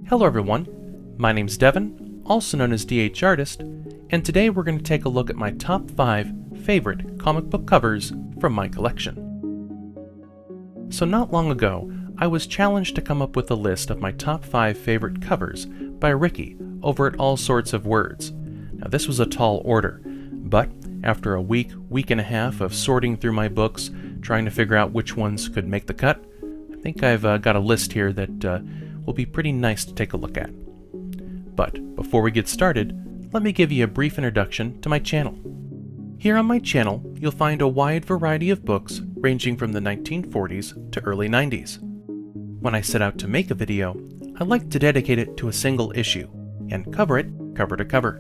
Hello everyone, my name's Devin, also known as DH Artist, and today we're going to take a look at my top 5 favorite comic book covers from my collection. So not long ago, I was challenged to come up with a list of my top 5 favorite covers by Ricky over at All Sorts of Words. Now this was a tall order, but after a week and a half of sorting through my books, trying to figure out which ones could make the cut, I think I've got a list here that will be pretty nice to take a look at. But before we get started, let me give you a brief introduction to my channel. Here on my channel, you'll find a wide variety of books ranging from the 1940s to early 90s. When I set out to make a video, I like to dedicate it to a single issue and cover it cover to cover.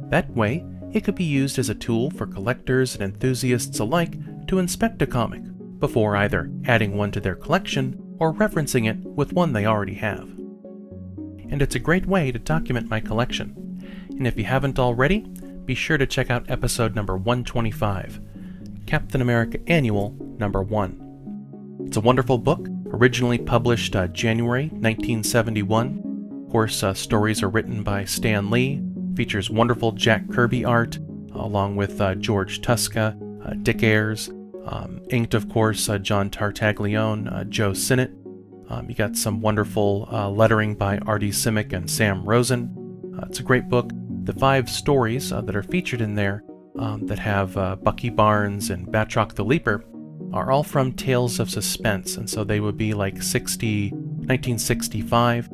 That way, it could be used as a tool for collectors and enthusiasts alike to inspect a comic before either adding one to their collection or referencing it with one they already have. And it's a great way to document my collection. And if you haven't already, be sure to check out episode number 125, Captain America Annual number 1. It's a wonderful book, originally published January 1971. Of course, stories are written by Stan Lee, features wonderful Jack Kirby art, along with George Tuska, Dick Ayers, inked, of course, John Tartaglione, Joe Sinnott. You got some wonderful lettering by Artie Simic and Sam Rosen. It's a great book. The 5 stories that are featured in there that have Bucky Barnes and Batroc the Leaper are all from Tales of Suspense, and so they would be like 1965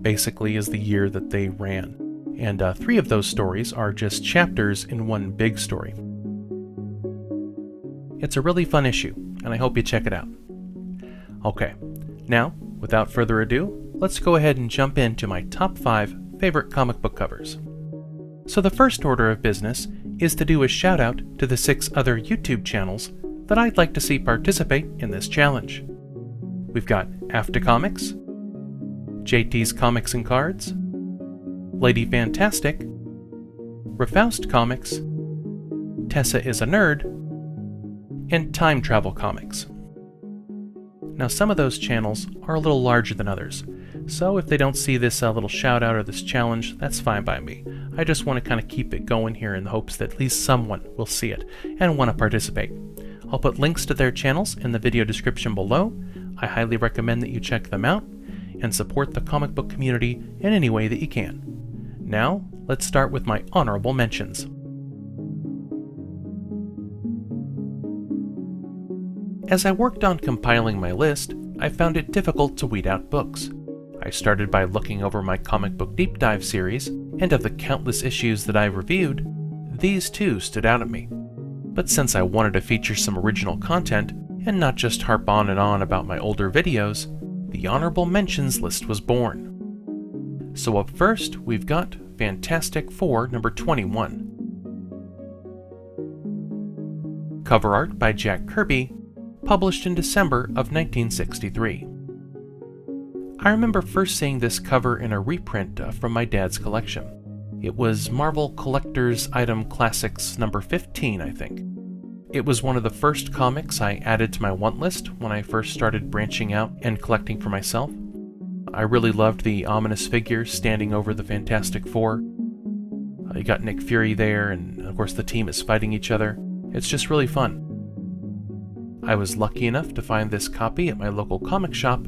basically is the year that they ran. And 3 of those stories are just chapters in one big story. It's a really fun issue, and I hope you check it out. Okay, now, without further ado, let's go ahead and jump into my top 5 favorite comic book covers. So the first order of business is to do a shout out to the 6 other YouTube channels that I'd like to see participate in this challenge. We've got AFTA Comics, JT's Comics and Cards, Lady Fantastic, Rafaust Comics, Tessa is a Nerd, and Time Travel Comics. Now some of those channels are a little larger than others, so if they don't see this little shout out or this challenge, that's fine by me. I just want to kind of keep it going here in the hopes that at least someone will see it and want to participate. I'll put links to their channels in the video description below. I highly recommend that you check them out and support the comic book community in any way that you can. Now, let's start with my honorable mentions. As I worked on compiling my list, I found it difficult to weed out books. I started by looking over my comic book deep dive series, and of the countless issues that I've reviewed, these 2 stood out at me. But since I wanted to feature some original content, and not just harp on and on about my older videos, the honorable mentions list was born. So up first, we've got Fantastic Four number 21. Cover art by Jack Kirby, published in December of 1963. I remember first seeing this cover in a reprint from my dad's collection. It was Marvel Collector's Item Classics number 15, I think. It was one of the first comics I added to my want list when I first started branching out and collecting for myself. I really loved the ominous figures standing over the Fantastic Four. You got Nick Fury there, and of course the team is fighting each other. It's just really fun. I was lucky enough to find this copy at my local comic shop,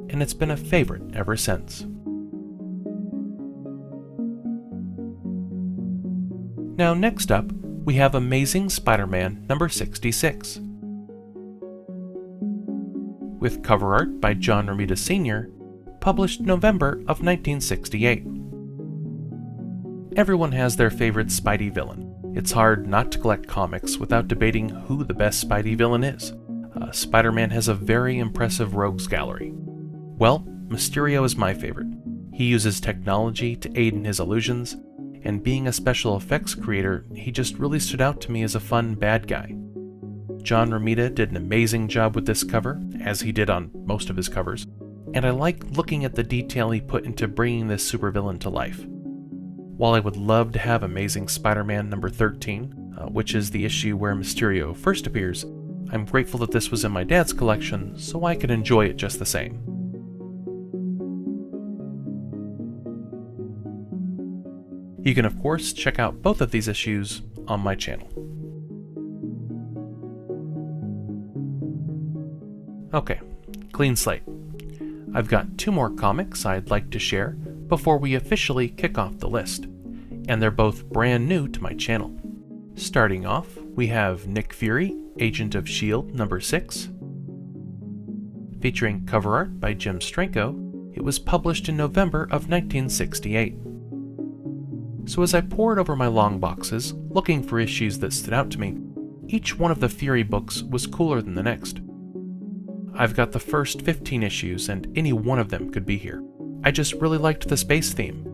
and it's been a favorite ever since. Now next up, we have Amazing Spider-Man number 66. With cover art by John Romita Sr., published November of 1968. Everyone has their favorite Spidey villain. It's hard not to collect comics without debating who the best Spidey villain is. Spider-Man has a very impressive rogues gallery. Well, Mysterio is my favorite. He uses technology to aid in his illusions, and being a special effects creator, he just really stood out to me as a fun bad guy. John Romita did an amazing job with this cover, as he did on most of his covers, and I like looking at the detail he put into bringing this supervillain to life. While I would love to have Amazing Spider-Man number 13, which is the issue where Mysterio first appears, I'm grateful that this was in my dad's collection so I could enjoy it just the same. You can of course check out both of these issues on my channel. Okay, clean slate. I've got 2 more comics I'd like to share before we officially kick off the list, and they're both brand new to my channel. Starting off, we have Nick Fury, Agent of S.H.I.E.L.D. number 6. Featuring cover art by Jim Stranko, it was published in November of 1968. So as I pored over my long boxes, looking for issues that stood out to me, each one of the Fury books was cooler than the next. I've got the first 15 issues, and any one of them could be here. I just really liked the space theme.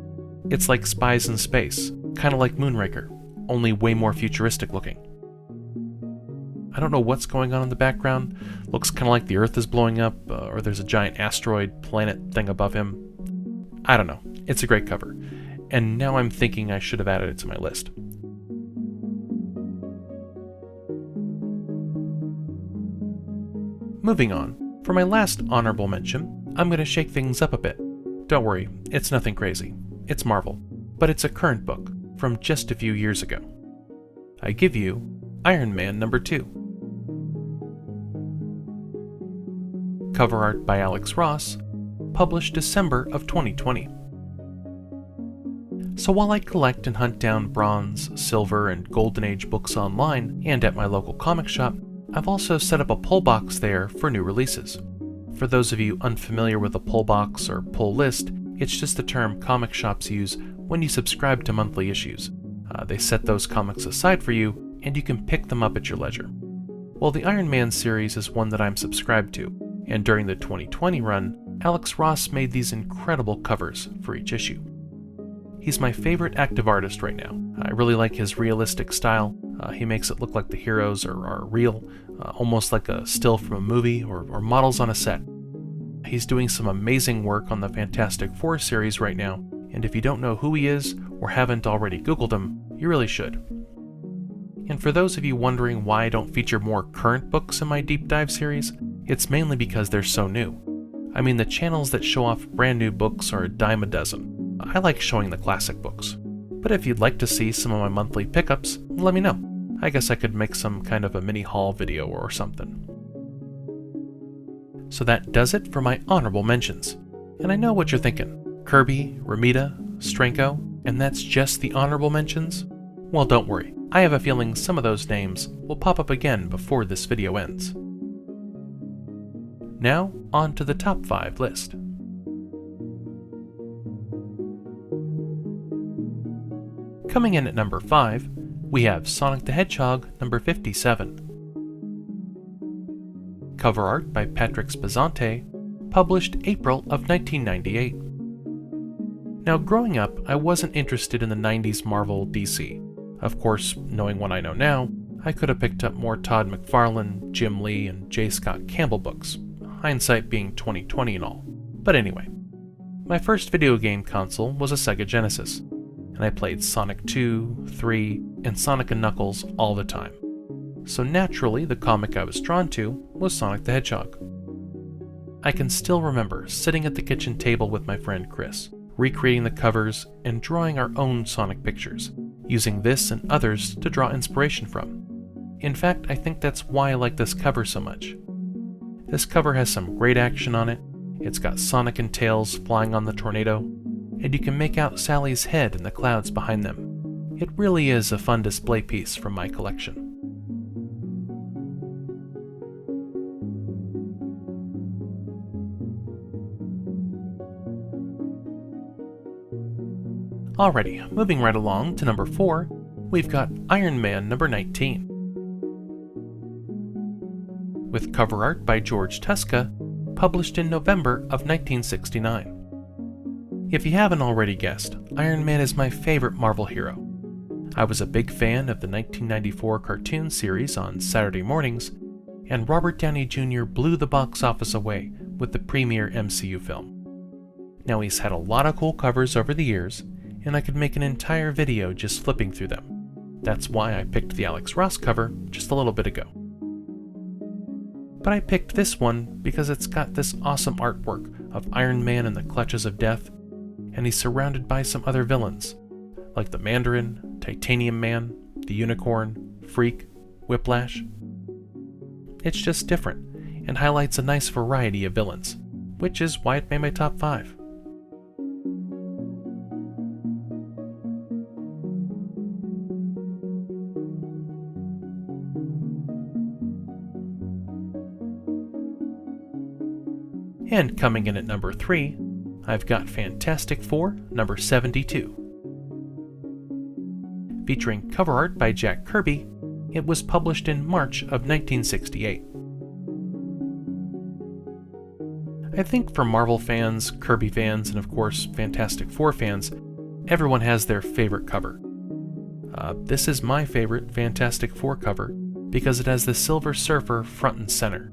It's like spies in space, kinda like Moonraker, only way more futuristic looking. I don't know what's going on in the background. Looks kinda like the Earth is blowing up, or there's a giant asteroid planet thing above him. I don't know. It's a great cover. And now I'm thinking I should have added it to my list. Moving on, for my last honorable mention, I'm going to shake things up a bit. Don't worry, it's nothing crazy. It's Marvel, but it's a current book from just a few years ago. I give you Iron Man number 2. Cover art by Alex Ross, published December of 2020. So while I collect and hunt down Bronze, Silver, and Golden Age books online and at my local comic shop, I've also set up a pull box there for new releases. For those of you unfamiliar with a pull box or pull list, it's just the term comic shops use when you subscribe to monthly issues. They set those comics aside for you, and you can pick them up at your leisure. Well, the Iron Man series is one that I'm subscribed to, and during the 2020 run, Alex Ross made these incredible covers for each issue. He's my favorite active artist right now. I really like his realistic style. He makes it look like the heroes are real, almost like a still from a movie or models on a set. He's doing some amazing work on the Fantastic Four series right now, and if you don't know who he is or haven't already Googled him, you really should. And for those of you wondering why I don't feature more current books in my deep dive series, it's mainly because they're so new. I mean, the channels that show off brand new books are a dime a dozen. I like showing the classic books. But if you'd like to see some of my monthly pickups, let me know. I guess I could make some kind of a mini haul video or something. So that does it for my honorable mentions. And I know what you're thinking. Kirby, Romita, Stranko, and that's just the honorable mentions? Well, don't worry. I have a feeling some of those names will pop up again before this video ends. Now, on to the top 5 list. Coming in at number 5, we have Sonic the Hedgehog number 57. Cover art by Patrick Spazante, published April of 1998. Now, growing up, I wasn't interested in the 90s Marvel DC. Of course, knowing what I know now, I could have picked up more Todd McFarlane, Jim Lee, and J. Scott Campbell books, hindsight being 2020 and all. But anyway, my first video game console was a Sega Genesis, and I played Sonic 2, 3, and Sonic & Knuckles all the time. So naturally, the comic I was drawn to was Sonic the Hedgehog. I can still remember sitting at the kitchen table with my friend Chris, recreating the covers and drawing our own Sonic pictures, using this and others to draw inspiration from. In fact, I think that's why I like this cover so much. This cover has some great action on it, it's got Sonic and Tails flying on the tornado, and you can make out Sally's head in the clouds behind them. It really is a fun display piece from my collection. Alrighty, moving right along to number 4, we've got Iron Man number 19. With cover art by George Tessa, published in November of 1969. If you haven't already guessed, Iron Man is my favorite Marvel hero. I was a big fan of the 1994 cartoon series on Saturday mornings, and Robert Downey Jr. blew the box office away with the premiere MCU film. Now, he's had a lot of cool covers over the years, and I could make an entire video just flipping through them. That's why I picked the Alex Ross cover just a little bit ago. But I picked this one because it's got this awesome artwork of Iron Man in the clutches of death, and he's surrounded by some other villains. like the Mandarin, Titanium Man, the Unicorn, Freak, Whiplash. It's just different, and highlights a nice variety of villains, which is why it made my top 5. And coming in at number 3, I've got Fantastic Four number 72. Featuring cover art by Jack Kirby, it was published in March of 1968. I think for Marvel fans, Kirby fans, and of course Fantastic Four fans, everyone has their favorite cover. This is my favorite Fantastic Four cover because it has the Silver Surfer front and center,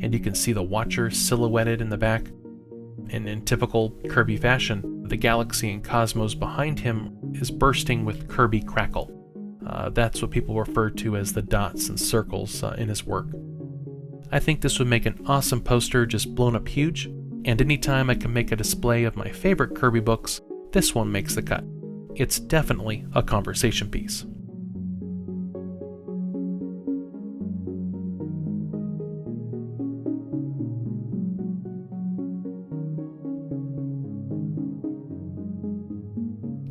and you can see the Watcher silhouetted in the back. And in typical Kirby fashion, the galaxy and cosmos behind him is bursting with Kirby crackle. That's what people refer to as the dots and circles in his work. I think this would make an awesome poster just blown up huge, and anytime I can make a display of my favorite Kirby books, this one makes the cut. It's definitely a conversation piece.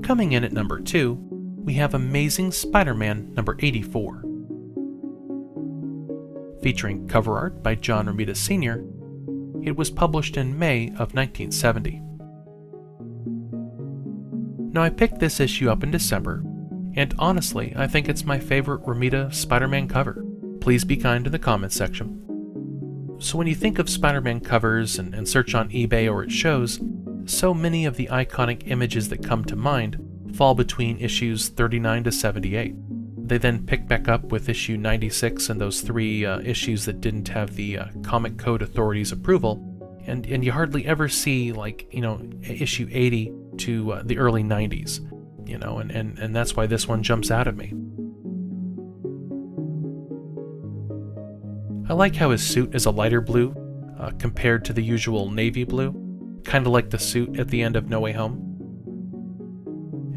Coming in at number 2, we have Amazing Spider-Man number 84. Featuring cover art by John Romita Sr., it was published in May of 1970. Now I picked this issue up in December, and honestly I think it's my favorite Romita Spider-Man cover. Please be kind in the comments section. So when you think of Spider-Man covers and search on eBay or at shows, so many of the iconic images that come to mind fall between issues 39 to 78. They then pick back up with issue 96 and those 3 issues that didn't have the Comic Code Authority's approval, and you hardly ever see, like, issue 80 to the early 90s, and that's why this one jumps out at me. I like how his suit is a lighter blue compared to the usual navy blue, kind of like the suit at the end of No Way Home.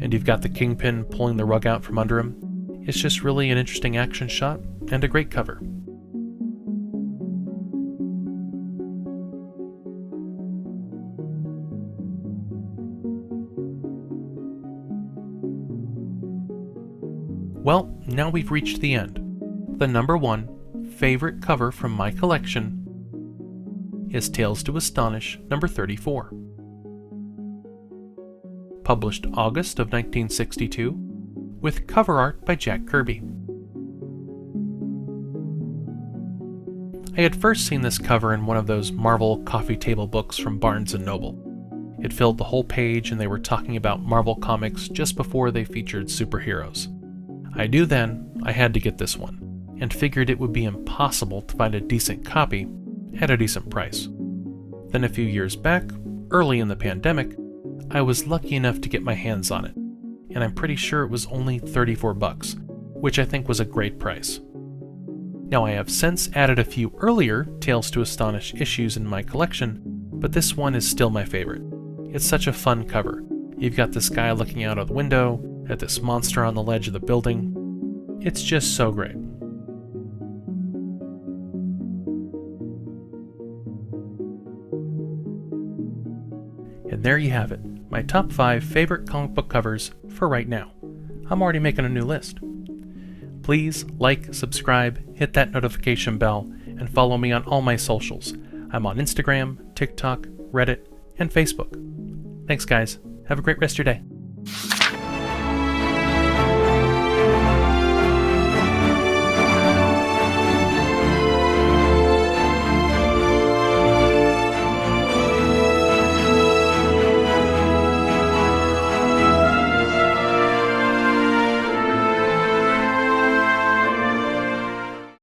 And you've got the Kingpin pulling the rug out from under him. It's just really an interesting action shot and a great cover. Well, now we've reached the end. The number 1 favorite cover from my collection is Tales to Astonish number 34. Published August of 1962, with cover art by Jack Kirby. I had first seen this cover in one of those Marvel coffee table books from Barnes & Noble. It filled the whole page and they were talking about Marvel comics just before they featured superheroes. I knew then I had to get this one, and figured it would be impossible to find a decent copy at a decent price. Then a few years back, early in the pandemic, I was lucky enough to get my hands on it, and I'm pretty sure it was only $34, which I think was a great price. Now I have since added a few earlier Tales to Astonish issues in my collection, but this one is still my favorite. It's such a fun cover. You've got this guy looking out of the window at this monster on the ledge of the building. It's just so great. And there you have it, my top 5 favorite comic book covers for right now. I'm already making a new list. Please like, subscribe, hit that notification bell, and follow me on all my socials. I'm on Instagram, TikTok, Reddit, and Facebook. Thanks guys. Have a great rest of your day.